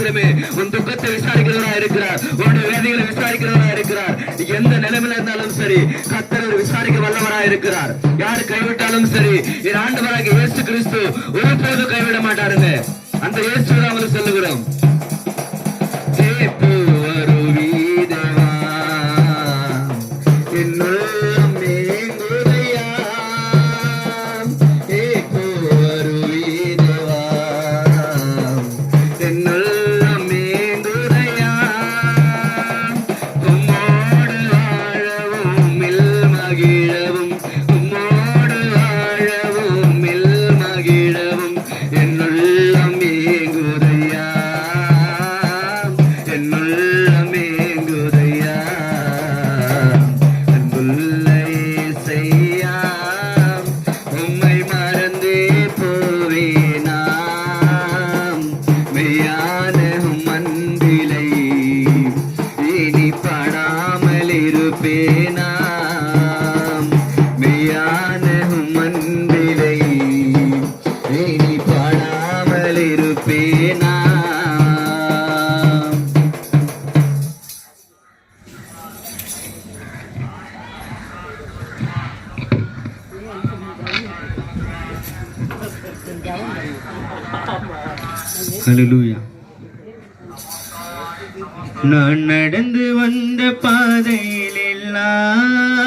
மாத்திரமே உன் துக்கத்தை விசாரிக்கிறவரா இருக்கிறார். உன்னுடைய வேதனைகளை விசாரிக்கிறவரா இருக்கிறார். எந்த நிலைமையில இருந்தாலும் சரி கர்த்தர் விசாரிக்க வல்லவரா இருக்கிறார். யாரு கைவிட்டாலும் சரி என் ஆண்டவராகிய இயேசு கிறிஸ்து ஒருபோதும் கைவிட மாட்டாருங்க. அந்த இயேசு நாமத்தில் சொல்லுகிறோம். ஹல்லேலூயா. நான் நடந்து வந்த பாதையில் எல்லாம்